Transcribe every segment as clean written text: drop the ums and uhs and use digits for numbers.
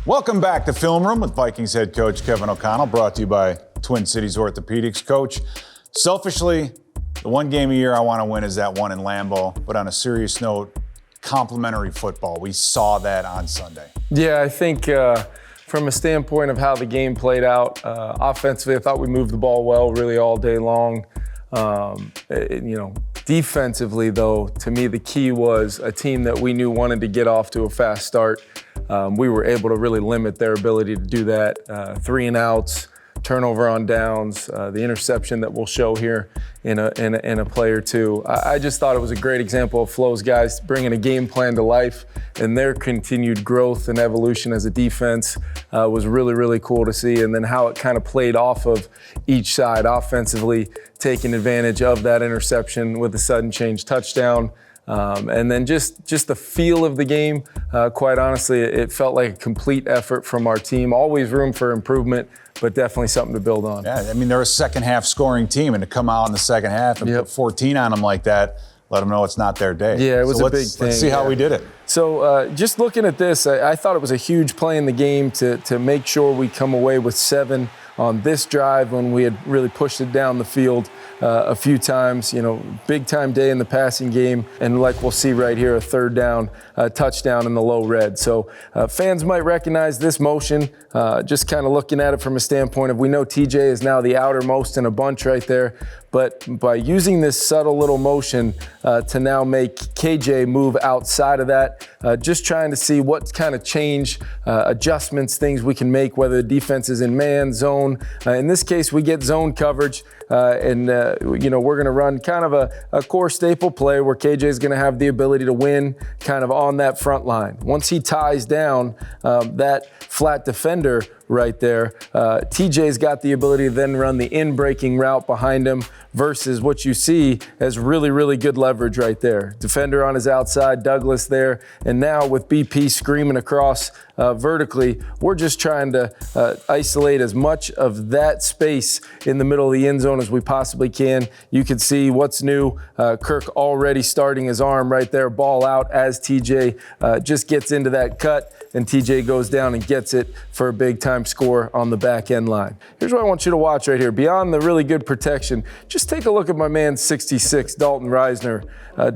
Welcome back to Film Room with Vikings head coach Kevin O'Connell, brought to you by Twin Cities Orthopedics. Coach, selfishly, the one game a year I want to win is that one in Lambeau. But on a serious note, complimentary football. We saw that on Sunday. Yeah, I think from a standpoint of how the game played out, offensively, I thought we moved the ball well really all day long. Defensively, though, to me, the key was a team that we knew wanted to get off to a fast start. We were able to really limit their ability to do that. 3 and outs, turnover on downs, the interception that we'll show here in a play or two. I just thought it was a great example of Flo's guys bringing a game plan to life, and their continued growth and evolution as a defense was really, really cool to see. And then how it kind of played off of each side offensively, taking advantage of that interception with a sudden change touchdown. And then just the feel of the game, quite honestly, it felt like a complete effort from our team. Always room for improvement, but definitely something to build on. Yeah, I mean, they're a second half scoring team, and to come out in the second half and put 14 on them like that, let them know it's not their day. Yeah, it was a big thing. Let's see how we did it. So just looking at this, I thought it was a huge play in the game to make sure we come away with 7 on this drive when we had really pushed it down the field a few times. Big time day in the passing game, and like we'll see right here, a third down touchdown in the low red. So fans might recognize this motion, just kind of looking at it from a standpoint of, we know TJ is now the outermost in a bunch right there, but by using this subtle little motion to now make KJ move outside of that, just trying to see what kind of change, adjustments, things we can make, whether the defense is in man, zone. In this case, we get zone coverage, and we're going to run kind of a core staple play where KJ is going to have the ability to win kind of on that front line. Once he ties down that flat defender right there, TJ's got the ability to then run the in-breaking route behind him versus what you see as really, really good leverage right there. Defender on his outside, Douglas there, and now with BP screaming across vertically, we're just trying to isolate as much of that space in the middle of the end zone as we possibly can. You can see what's new. Kirk already starting his arm right there, ball out as TJ just gets into that cut, and TJ goes down and gets it for a big time score on the back end line. Here's what I want you to watch right here. Beyond the really good protection, just take a look at my man 66, Dalton Reisner,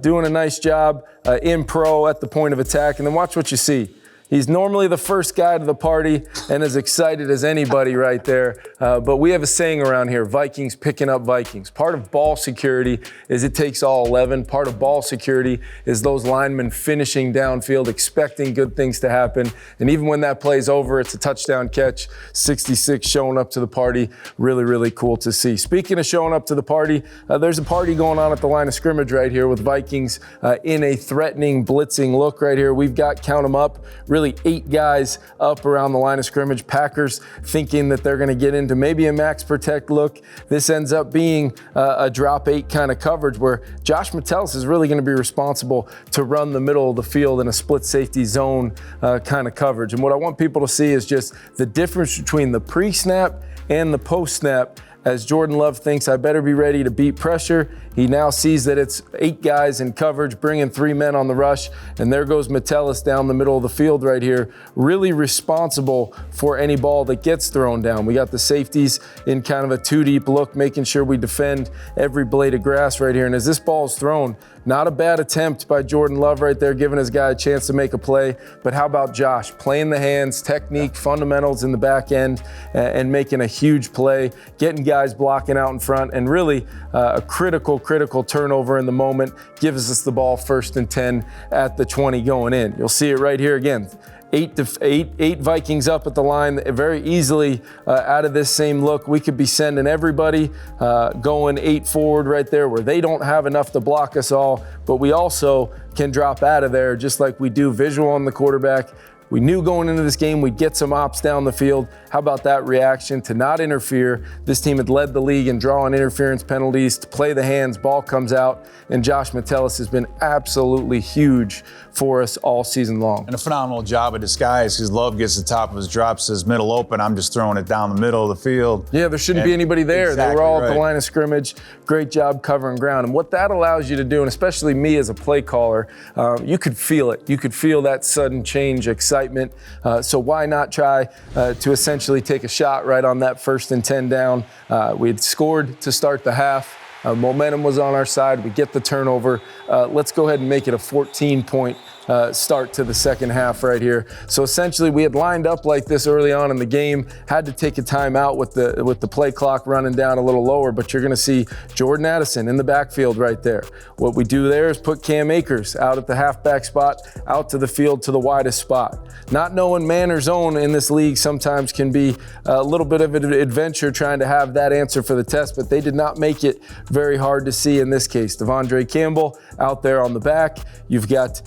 doing a nice job in pro at the point of attack, and then watch what you see. He's normally the first guy to the party and as excited as anybody right there. But we have a saying around here, Vikings picking up Vikings. Part of ball security is it takes all 11. Part of ball security is those linemen finishing downfield, expecting good things to happen. And even when that play's over, it's a touchdown catch. 66 showing up to the party. Really, really cool to see. Speaking of showing up to the party, there's a party going on at the line of scrimmage right here with Vikings in a threatening, blitzing look right here. We've got, count them up, really 8 guys up around the line of scrimmage. Packers thinking that they're going to get into maybe a max protect look. This ends up being a drop 8 kind of coverage where Josh Metellus is really going to be responsible to run the middle of the field in a split safety zone kind of coverage. And what I want people to see is just the difference between the pre-snap and the post-snap. As Jordan Love thinks, I better be ready to beat pressure. He now sees that it's 8 guys in coverage, bringing 3 men on the rush, and there goes Metellus down the middle of the field right here, really responsible for any ball that gets thrown down. We got the safeties in kind of a 2-deep look, making sure we defend every blade of grass right here. And as this ball is thrown, not a bad attempt by Jordan Love right there, giving his guy a chance to make a play. But how about Josh? Playing the hands, technique, fundamentals in the back end, and making a huge play, getting guys blocking out in front, and really a critical turnover in the moment gives us the ball 1st and 10 at the 20 going in. You'll see it right here again. 8 Vikings up at the line, very easily out of this same look. We could be sending everybody going 8 forward right there where they don't have enough to block us all, but we also can drop out of there just like we do visual on the quarterback. We knew going into this game we'd get some ops down the field. How about that reaction to not interfere? This team had led the league in drawing interference penalties, to play the hands, ball comes out, and Josh Metellus has been absolutely huge for us all season long. And a phenomenal job of disguise because Love gets the top of his drop, says middle open, I'm just throwing it down the middle of the field. Yeah, there shouldn't be anybody there. Exactly, they were all at the line of scrimmage. Great job covering ground. And what that allows you to do, and especially me as a play caller, you could feel it. You could feel that sudden change, excitement excitement. So why not try to essentially take a shot right on that 1st and 10 down? We had scored to start the half. Momentum was on our side. We get the turnover. Let's go ahead and make it a 14-point start to the second half right here. So essentially, we had lined up like this early on in the game, had to take a timeout with the play clock running down a little lower, but you're going to see Jordan Addison in the backfield right there. What we do there is put Cam Akers out at the halfback spot, out to the field to the widest spot. Not knowing man or zone in this league sometimes can be a little bit of an adventure trying to have that answer for the test, but they did not make it very hard to see in this case. Devondre Campbell out there on the back. You've got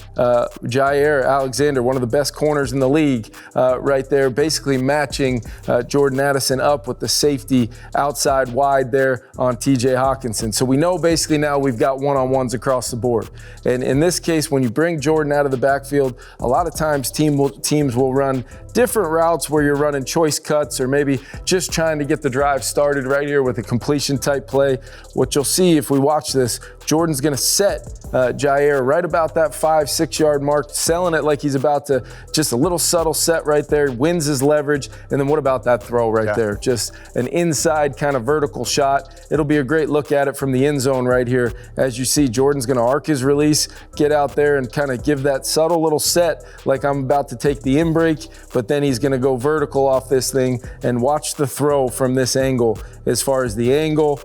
Jair Alexander, one of the best corners in the league, right there, basically matching Jordan Addison up with the safety outside wide there on TJ Hockenson. So we know basically now we've got one-on-ones across the board. And in this case, when you bring Jordan out of the backfield, a lot of times teams will run different routes where you're running choice cuts or maybe just trying to get the drive started right here with a completion type play. What you'll see if we watch this, Jordan's going to set Jair right about that 5-6 yard mark, selling it like he's about to, just a little subtle set right there, wins his leverage. And then what about that throw right there? Just an inside kind of vertical shot. It'll be a great look at it from the end zone right here. As you see, Jordan's going to arc his release, get out there and kind of give that subtle little set like I'm about to take the in break, but then he's going to go vertical off this thing and watch the throw from this angle. As far as the angle,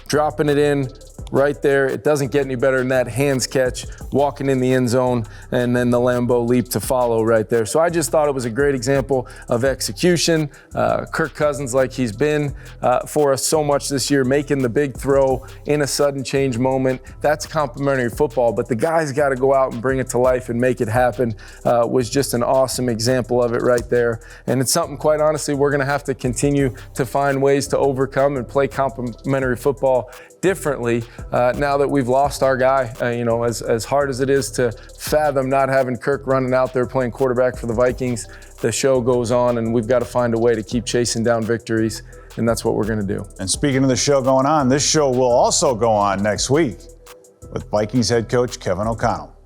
dropping it in right there. It doesn't get any better than that. Hands catch, walking in the end zone, and then the Lambeau leap to follow right there. So I just thought it was a great example of execution. Kirk Cousins, like he's been for us so much this year, making the big throw in a sudden change moment. That's complimentary football, but the guy's got to go out and bring it to life and make it happen. Was just an awesome example of it right there. And it's something, quite honestly, we're going to have to continue to find ways to overcome and play complimentary football differently now that we've lost our guy. As hard as it is to fathom not having Kirk running out there playing quarterback for the Vikings, the show goes on and we've got to find a way to keep chasing down victories, and that's what we're going to do. And speaking of the show going on, this show will also go on next week with Vikings head coach Kevin O'Connell.